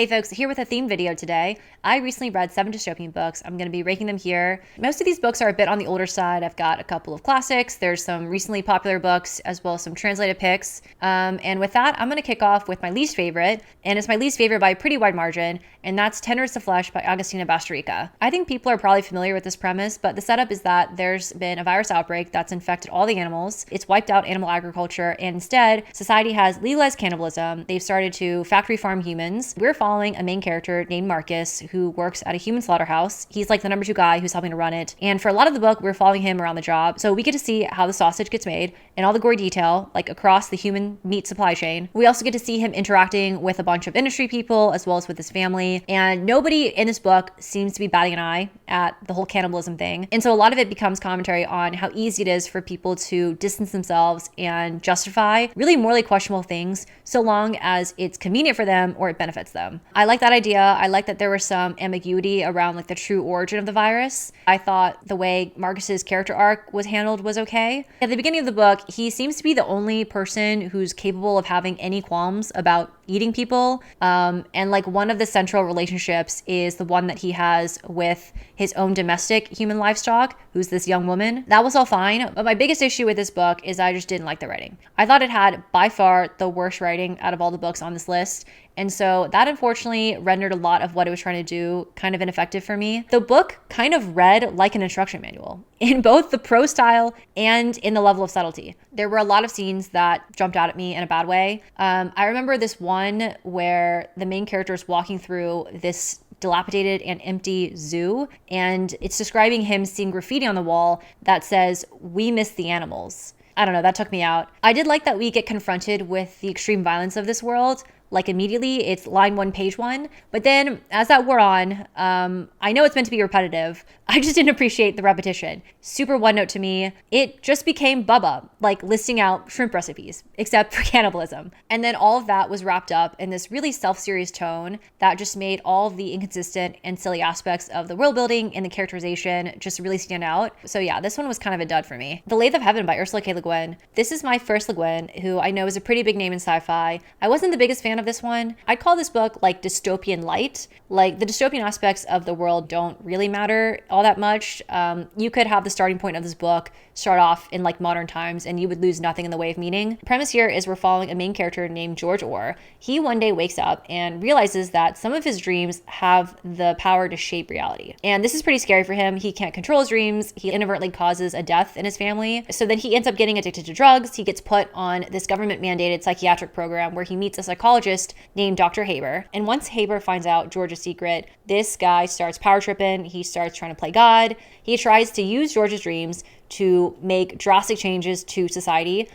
Hey folks, here with a theme video today. I recently read 7 dystopian books. I'm going to be ranking them here. Most of these books are a bit on the older side. I've got a couple of classics. There's some recently popular books as well as some translated picks. And with that, I'm going to kick off with my least favorite. And it's my least favorite by a pretty wide margin. And that's Tender is the Flesh by Agustina Bazterrica. I think people are probably familiar with this premise, but the setup is that there's been a virus outbreak that's infected all the animals. It's wiped out animal agriculture. And instead, society has legalized cannibalism. They've started to factory farm humans. We're following a main character named Marcus who works at a human slaughterhouse. He's like the number 2 guy who's helping to run it. And for a lot of the book, we're following him around the job. So we get to see how the sausage gets made and all the gory detail, like across the human meat supply chain. We also get to see him interacting with a bunch of industry people as well as with his family. And nobody in this book seems to be batting an eye at the whole cannibalism thing. And so a lot of it becomes commentary on how easy it is for people to distance themselves and justify really morally questionable things so long as it's convenient for them or it benefits them. I like that idea. I like that there was some ambiguity around like the true origin of the virus. I thought the way Marcus's character arc was handled was okay. At the beginning of the book, he seems to be the only person who's capable of having any qualms about eating people. And like one of the central relationships is the one that he has with his own domestic human livestock, who's this young woman. That was all fine. But my biggest issue with this book is I just didn't like the writing. I thought it had by far the worst writing out of all the books on this list. And so that unfortunately rendered a lot of what it was trying to do kind of ineffective for me. The book kind of read like an instruction manual in both the prose style and in the level of subtlety. There were a lot of scenes that jumped out at me in a bad way. I remember this one where the main character is walking through this dilapidated and empty zoo, and it's describing him seeing graffiti on the wall that says, "We miss the animals." I don't know, that took me out. I did like that we get confronted with the extreme violence of this world. Like immediately, it's line 1, page 1. But then as that wore on, I know it's meant to be repetitive. I just didn't appreciate the repetition. Super one note to me. It just became Bubba, like listing out shrimp recipes, except for cannibalism. And then all of that was wrapped up in this really self-serious tone that just made all of the inconsistent and silly aspects of the world building and the characterization just really stand out. So yeah, this one was kind of a dud for me. The Lathe of Heaven by Ursula K. Le Guin. This is my first Le Guin, who I know is a pretty big name in sci-fi. I wasn't the biggest fan of this one. I'd call this book like dystopian light. Like the dystopian aspects of the world don't really matter all that much. You could have the starting point of this book start off in like modern times and you would lose nothing in the way of meaning. The premise here is we're following a main character named George Orr. He one day wakes up and realizes that some of his dreams have the power to shape reality. And this is pretty scary for him. He can't control his dreams. He inadvertently causes a death in his family. So then he ends up getting addicted to drugs. He gets put on this government mandated psychiatric program where he meets a psychologist named Dr. Haber. And once Haber finds out George's secret, this guy starts power tripping. He starts trying to play God. He tries to use George's dreams to make drastic changes to society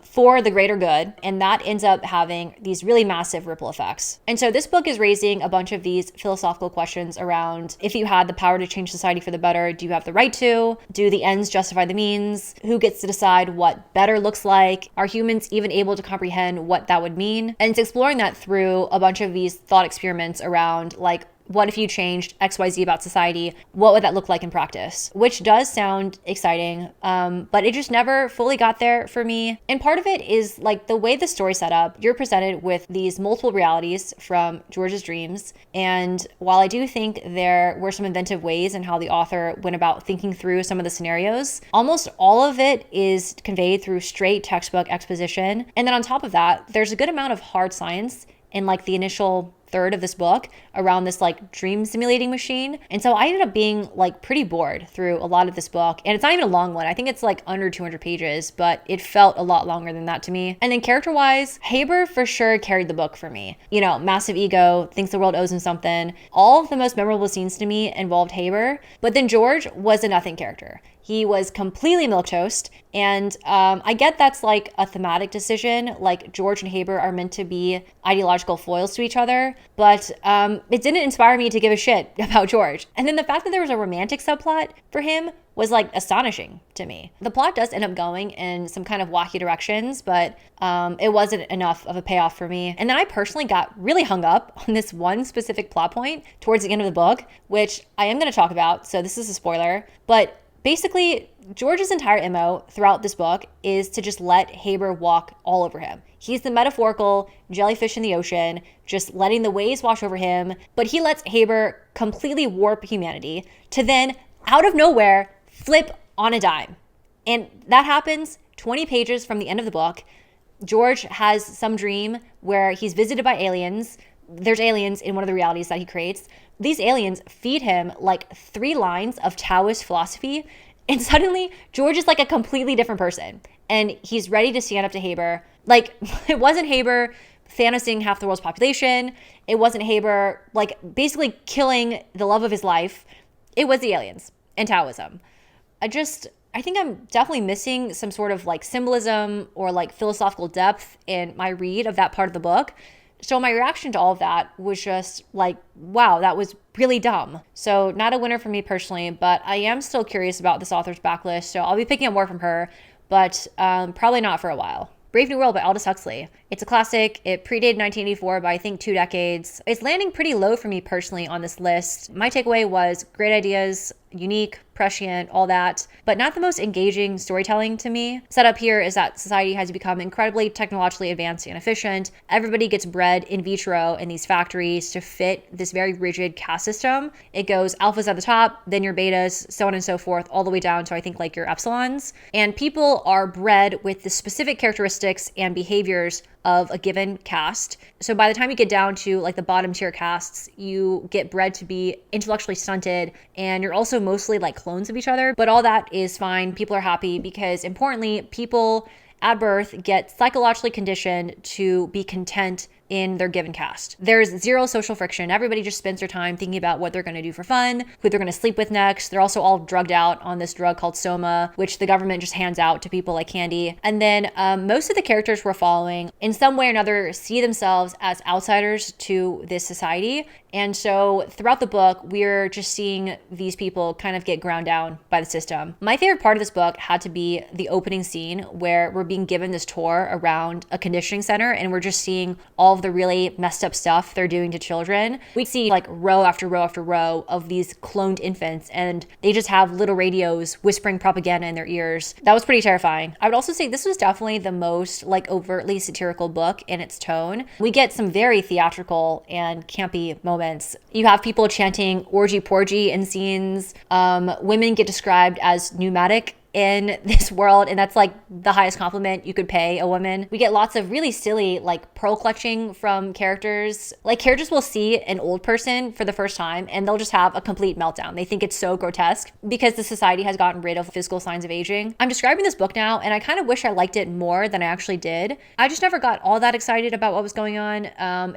for the greater good. And that ends up having these really massive ripple effects. And so this book is raising a bunch of these philosophical questions around if you had the power to change society for the better, do you have the right to? Do the ends justify the means? Who gets to decide what better looks like? Are humans even able to comprehend what that would mean? And it's exploring that through a bunch of these thought experiments around like, what if you changed XYZ about society? What would that look like in practice? Which does sound exciting, but it just never fully got there for me. And part of it is like the way the story set up, you're presented with these multiple realities from George's dreams. And while I do think there were some inventive ways in how the author went about thinking through some of the scenarios, almost all of it is conveyed through straight textbook exposition. And then on top of that, there's a good amount of hard science in like the initial third of this book around this like dream simulating machine. And so I ended up being like pretty bored through a lot of this book. And it's not even a long one. I think it's like under 200 pages, but it felt a lot longer than that to me. And then character wise, Haber for sure carried the book for me. You know, massive ego, thinks the world owes him something. All of the most memorable scenes to me involved Haber, but then George was a nothing character. He was completely milquetoast. And I get that's like a thematic decision. Like George and Haber are meant to be ideological foils to each other. But it didn't inspire me to give a shit about George. And then the fact that there was a romantic subplot for him was like astonishing to me. The plot does end up going in some kind of wacky directions, but it wasn't enough of a payoff for me. And then I personally got really hung up on this one specific plot point towards the end of the book, which I am going to talk about. So this is a spoiler, but Basically, George's entire MO throughout this book is to just let Haber walk all over him. He's the metaphorical jellyfish in the ocean, just letting the waves wash over him, but he lets Haber completely warp humanity to then, out of nowhere, flip on a dime. And that happens 20 pages from the end of the book. George has some dream where he's visited by aliens. There's aliens in one of the realities that he creates. These aliens feed him like 3 lines of Taoist philosophy, and suddenly George is like a completely different person. And he's ready to stand up to Haber. Like, it wasn't Haber Thanosing half the world's population. It wasn't Haber, like, basically killing the love of his life. It was the aliens and Taoism. I think I'm definitely missing some sort of like symbolism or like philosophical depth in my read of that part of the book. So my reaction to all of that was just like, wow, that was really dumb. So not a winner for me personally, but I am still curious about this author's backlist. So I'll be picking up more from her, but probably not for a while. Brave New World by Aldous Huxley. It's a classic. It predated 1984 by I think 2 decades. It's landing pretty low for me personally on this list. My takeaway was great ideas, unique, prescient, all that, but not the most engaging storytelling to me. Set up here is that society has become incredibly technologically advanced and efficient. Everybody gets bred in vitro in these factories to fit this very rigid caste system. It goes alphas at the top, then your betas, so on and so forth, all the way down to I think like your epsilons. And people are bred with the specific characteristics and behaviors of a given caste. So by the time you get down to like the bottom tier castes, you get bred to be intellectually stunted, and you're also mostly like clones of each other. But all that is fine. People are happy because importantly, people at birth get psychologically conditioned to be content in their given caste. There's zero social friction. Everybody just spends their time thinking about what they're going to do for fun, who they're going to sleep with next. They're also all drugged out on this drug called soma, which the government just hands out to people like candy. And then most of the characters we're following in some way or another see themselves as outsiders to this society. And so throughout the book, we're just seeing these people kind of get ground down by the system. My favorite part of this book had to be the opening scene where we're being given this tour around a conditioning center and we're just seeing all of the really messed up stuff they're doing to children. We see like row after row after row of these cloned infants, and they just have little radios whispering propaganda in their ears. That was pretty terrifying. I would also say this was definitely the most like overtly satirical book in its tone. We get some very theatrical and campy moments. You have people chanting orgy porgy in scenes. Women get described as pneumatic in this world, and that's like the highest compliment you could pay a woman. We get lots of really silly like pearl clutching from characters. Like characters will see an old person for the first time and they'll just have a complete meltdown. They think it's so grotesque because the society has gotten rid of physical signs of aging. I'm describing this book now and I kind of wish I liked it more than I actually did. I just never got all that excited about what was going on.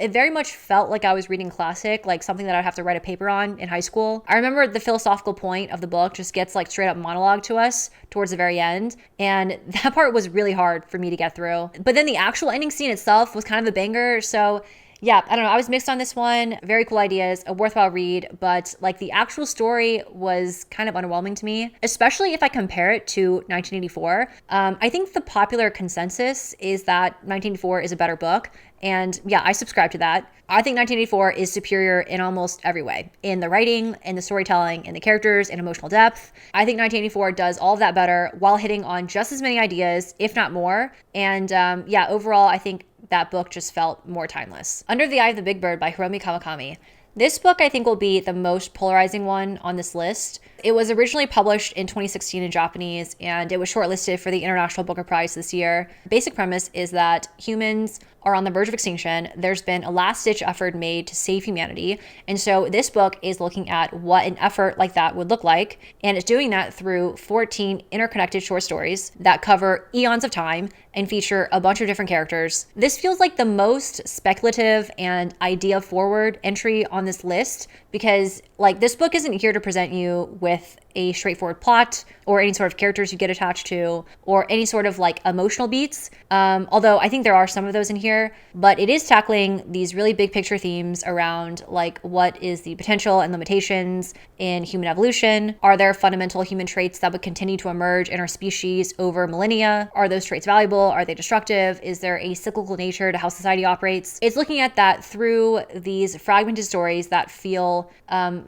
It very much felt like I was reading classic, like something that I'd have to write a paper on in high school. I remember the philosophical point of the book just gets like straight up monologue to us towards the very end, and that part was really hard for me to get through. But then the actual ending scene itself was kind of a banger. So yeah, I don't know, I was mixed on this one. Very cool ideas, a worthwhile read, but like the actual story was kind of underwhelming to me, especially if I compare it to 1984. I think the popular consensus is that 1984 is a better book. And yeah, I subscribe to that. I think 1984 is superior in almost every way. In the writing, in the storytelling, in the characters, in emotional depth. I think 1984 does all of that better while hitting on just as many ideas, if not more. And yeah, overall, I think that book just felt more timeless. Under the Eye of the Big Bird by Hiromi Kawakami. This book I think will be the most polarizing one on this list. It was originally published in 2016 in Japanese, and it was shortlisted for the International Booker Prize this year. The basic premise is that humans are on the verge of extinction. There's been a last-ditch effort made to save humanity. And so this book is looking at what an effort like that would look like. And it's doing that through 14 interconnected short stories that cover eons of time and feature a bunch of different characters. This feels like the most speculative and idea-forward entry on this list because like this book isn't here to present you with a straightforward plot or any sort of characters you get attached to or any sort of like emotional beats. Although I think there are some of those in here, but it is tackling these really big picture themes around like what is the potential and limitations in human evolution? Are there fundamental human traits that would continue to emerge in our species over millennia? Are those traits valuable? Are they destructive? Is there a cyclical nature to how society operates? It's looking at that through these fragmented stories that feel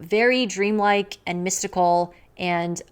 very dreamlike and mystical and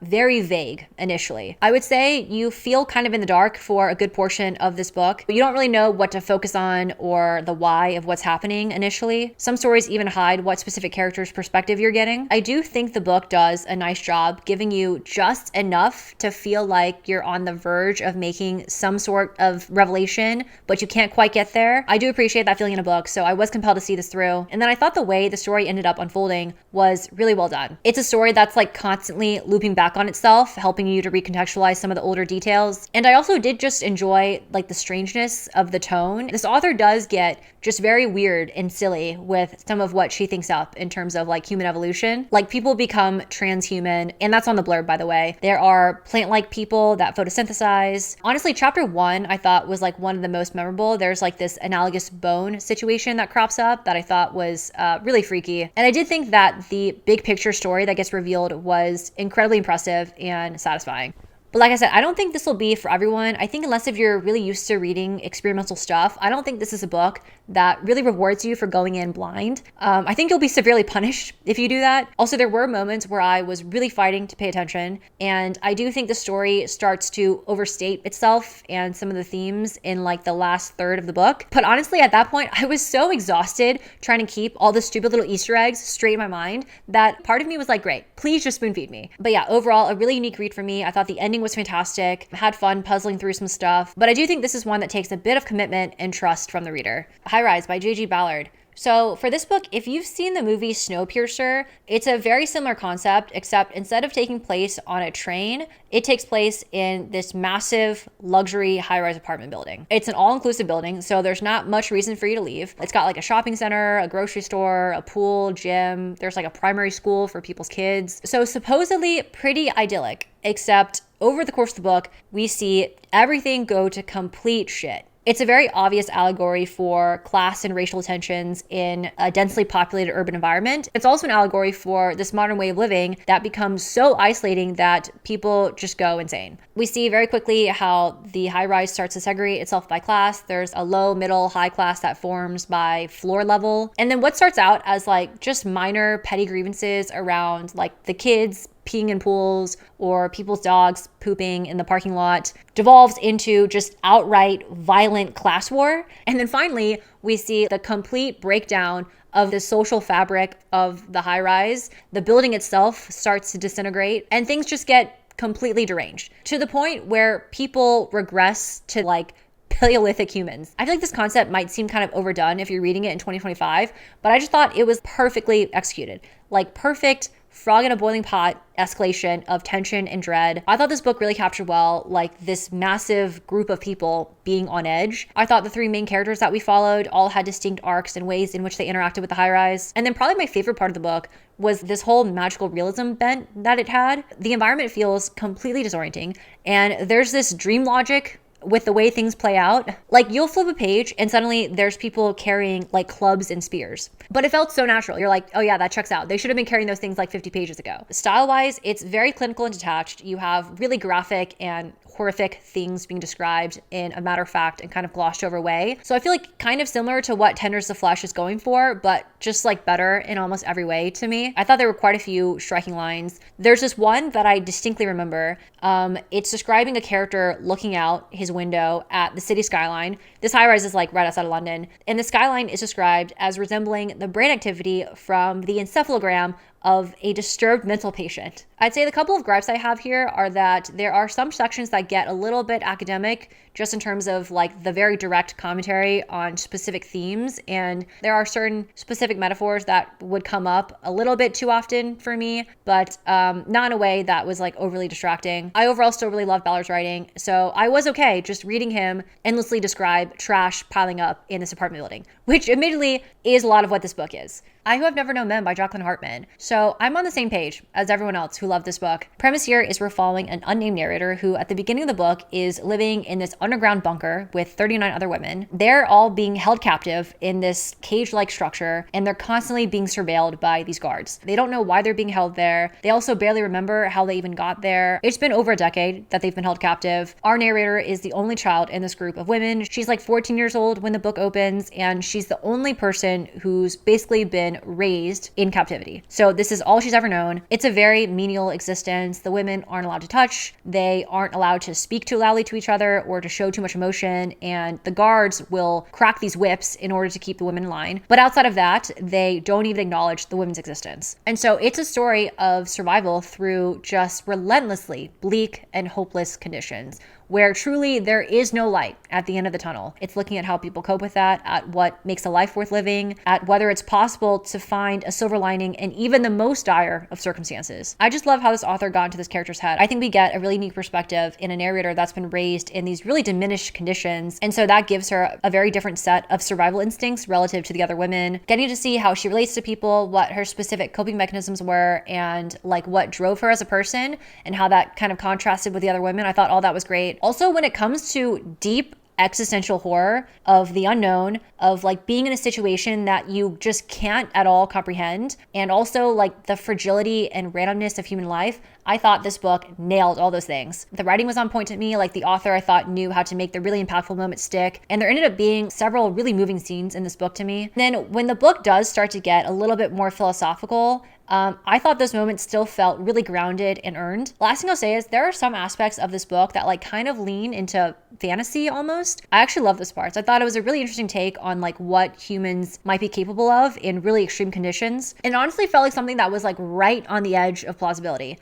very vague initially. I would say you feel kind of in the dark for a good portion of this book. You don't really know what to focus on or the why of what's happening initially. Some stories even hide what specific character's perspective you're getting. I do think the book does a nice job giving you just enough to feel like you're on the verge of making some sort of revelation, but you can't quite get there. I do appreciate that feeling in a book, so I was compelled to see this through. And then I thought the way the story ended up unfolding was really well done. It's a story that's like constantly looping back on itself, helping you to recontextualize some of the older details. And I also did just enjoy like the strangeness of the tone. This author does get just very weird and silly with some of what she thinks up in terms of like human evolution. Like people become transhuman, and that's on the blurb, by the way. There are plant-like people that photosynthesize. Honestly, chapter 1 I thought was like one of the most memorable. There's like this analogous bone situation that crops up that I thought was really freaky. And I did think that the big picture story that gets revealed was incredibly impressive and satisfying. But like I said, I don't think this will be for everyone. I think unless if you're really used to reading experimental stuff, I don't think this is a book that really rewards you for going in blind. I think you'll be severely punished if you do that. Also, there were moments where I was really fighting to pay attention, and I do think the story starts to overstate itself and some of the themes in like the last third of the book. But honestly, at that point, I was so exhausted trying to keep all the stupid little Easter eggs straight in my mind that part of me was like, great, please just spoon feed me. But yeah, overall, a really unique read for me. I thought the ending was fantastic. I had fun puzzling through some stuff, but I do think this is one that takes a bit of commitment and trust from the reader. High Rise by J.G. Ballard. So for this book, if you've seen the movie Snowpiercer, it's a very similar concept, except instead of taking place on a train, it takes place in this massive luxury high-rise apartment building. It's an all-inclusive building, so there's not much reason for you to leave. It's got like a shopping center, a grocery store, a pool, gym. There's like a primary school for people's kids. So supposedly pretty idyllic, except over the course of the book, we see everything go to complete shit. It's a very obvious allegory for class and racial tensions in a densely populated urban environment. It's also an allegory for this modern way of living that becomes so isolating that people just go insane. We see very quickly how the high rise starts to segregate itself by class. There's a low, middle, high class that forms by floor level. And then what starts out as like just minor petty grievances around like the kids peeing in pools or people's dogs pooping in the parking lot devolves into just outright violent class war. And then finally, we see the complete breakdown of the social fabric of the high rise. The building itself starts to disintegrate and things just get completely deranged to the point where people regress to like Paleolithic humans. I feel like this concept might seem kind of overdone if you're reading it in 2025, but I just thought it was perfectly executed. Like perfect frog in a boiling pot escalation of tension and dread. I thought this book really captured well like this massive group of people being on edge. I thought the three main characters that we followed all had distinct arcs and ways in which they interacted with the high rise. And then probably my favorite part of the book was this whole magical realism bent that it had. The environment feels completely disorienting, and there's this dream logic with the way things play out. Like you'll flip a page and suddenly there's people carrying like clubs and spears. But it felt so natural. You're like, oh yeah, that checks out. They should have been carrying those things like 50 pages ago. Style-wise, it's very clinical and detached. You have really graphic and horrific things being described in a matter-of-fact and kind of glossed over way. So I feel like kind of similar to what Tenders the Flesh is going for, but just like better in almost every way to me. I thought there were quite a few striking lines. There's this one that I distinctly remember. It's describing a character looking out his window at the city skyline. This high-rise is like right outside of London, and the skyline is described as resembling the brain activity from the encephalogram of a disturbed mental patient. I'd say the couple of gripes I have here are that there are some sections that get a little bit academic just in terms of like the very direct commentary on specific themes, and there are certain specific metaphors that would come up a little bit too often for me, but not in a way that was like overly distracting. I overall still really love Ballard's writing, so I was okay just reading him endlessly describe trash piling up in this apartment building, which admittedly is a lot of what this book is. I Who Have Never Known Men by Jacqueline Harpman. So I'm on the same page as everyone else who loved this book. Premise here is we're following an unnamed narrator who at the beginning of the book is living in this underground bunker with 39 other women. They're all being held captive in this cage-like structure, and they're constantly being surveilled by these guards. They don't know why they're being held there. They also barely remember how they even got there. It's been over a decade that they've been held captive. Our narrator is the only child in this group of women. She's like 14 years old when the book opens, and she's the only person who's basically been raised in captivity. So this is all she's ever known. It's a very menial existence. The women aren't allowed to touch. They aren't allowed to speak too loudly to each other or to show too much emotion, and the guards will crack these whips in order to keep the women in line. But outside of that, they don't even acknowledge the women's existence. And so it's a story of survival through just relentlessly bleak and hopeless conditions, where truly there is no light at the end of the tunnel. It's looking at how people cope with that, at what makes a life worth living, at whether it's possible to find a silver lining in even the most dire of circumstances. I just love how this author got into this character's head. I think we get a really unique perspective in a narrator that's been raised in these really diminished conditions, and so that gives her a very different set of survival instincts relative to the other women. Getting to see how she relates to people, what her specific coping mechanisms were, and like what drove her as a person, and how that kind of contrasted with the other women. I thought all that was great. Also, when it comes to deep existential horror of the unknown, of like being in a situation that you just can't at all comprehend, and also like the fragility and randomness of human life, I thought this book nailed all those things. The writing was on point to me. Like the author, I thought, knew how to make the really impactful moments stick. And there ended up being several really moving scenes in this book to me. Then when the book does start to get a little bit more philosophical, I thought those moments still felt really grounded and earned. Last thing I'll say is there are some aspects of this book that like kind of lean into fantasy almost. I actually love those parts. I thought it was a really interesting take on like what humans might be capable of in really extreme conditions. And honestly felt like something that was like right on the edge of plausibility.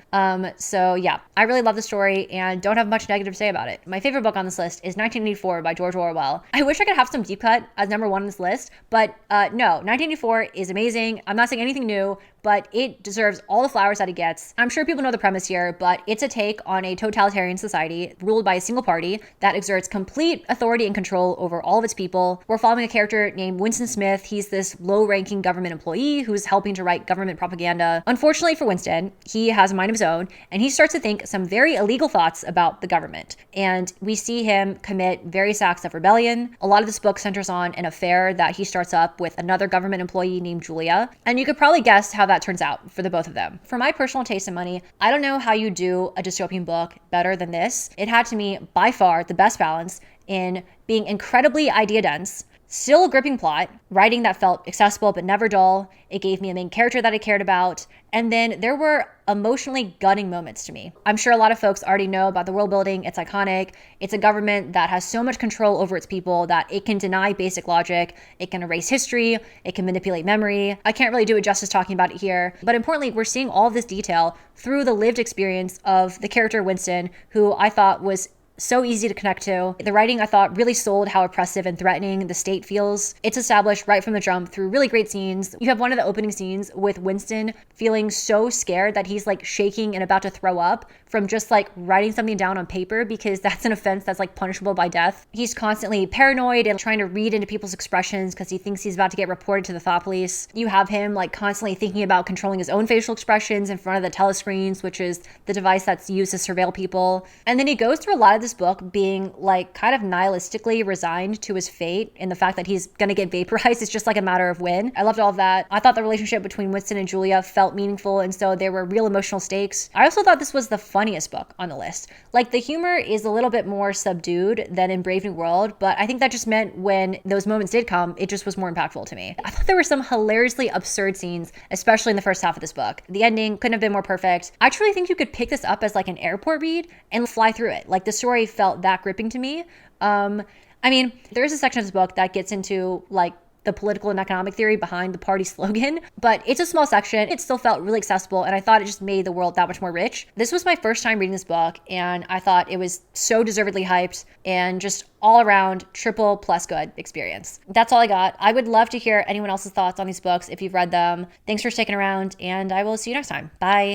So yeah, I really love the story and don't have much negative to say about it. My favorite book on this list is 1984 by George Orwell. I wish I could have some deep cut as number one on this list, but no, 1984 is amazing. I'm not saying anything new, but it deserves all the flowers that it gets. I'm sure people know the premise here, but it's a take on a totalitarian society ruled by a single party that exerts complete authority and control over all of its people. We're following a character named Winston Smith. He's this low-ranking government employee who's helping to write government propaganda. Unfortunately for Winston, he has a mind of his own, and he starts to think some very illegal thoughts about the government. And we see him commit various acts of rebellion. A lot of this book centers on an affair that he starts up with another government employee named Julia. And you could probably guess how that turns out for the both of them. For my personal taste in money, I don't know how you do a dystopian book better than this. It had to me by far the best balance in being incredibly idea dense, still a gripping plot, writing that felt accessible but never dull. It gave me a main character that I cared about. And then there were emotionally gutting moments to me. I'm sure a lot of folks already know about the world building. It's iconic. It's a government that has so much control over its people that it can deny basic logic. It can erase history. It can manipulate memory. I can't really do it justice talking about it here. But importantly, we're seeing all of this detail through the lived experience of the character Winston, who I thought was so easy to connect to. The writing, I thought, really sold how oppressive and threatening the state feels. It's established right from the jump through really great scenes. You have one of the opening scenes with Winston feeling so scared that he's like shaking and about to throw up from just like writing something down on paper, because that's an offense that's like punishable by death. He's constantly paranoid and trying to read into people's expressions because he thinks he's about to get reported to the thought police. You have him like constantly thinking about controlling his own facial expressions in front of the telescreens, which is the device that's used to surveil people. And then he goes through a lot of this book being like kind of nihilistically resigned to his fate, and the fact that he's gonna get vaporized is just like a matter of when. I loved all of that. I thought the relationship between Winston and Julia felt meaningful, and so there were real emotional stakes. I also thought this was the funniest book on the list. Like the humor is a little bit more subdued than in Brave New World, but I think that just meant when those moments did come, it just was more impactful to me. I thought there were some hilariously absurd scenes, especially in the first half of this book. The ending couldn't have been more perfect. I truly think you could pick this up as like an airport read and fly through it. Like the story felt that gripping to me. I mean, there's a section of this book that gets into like the political and economic theory behind the party slogan, but it's a small section. It still felt really accessible, and I thought it just made the world that much more rich. This was my first time reading this book, and I thought it was so deservedly hyped and just all around triple plus good experience. That's all I got. I would love to hear anyone else's thoughts on these books if you've read them. Thanks for sticking around, and I will see you next time. Bye.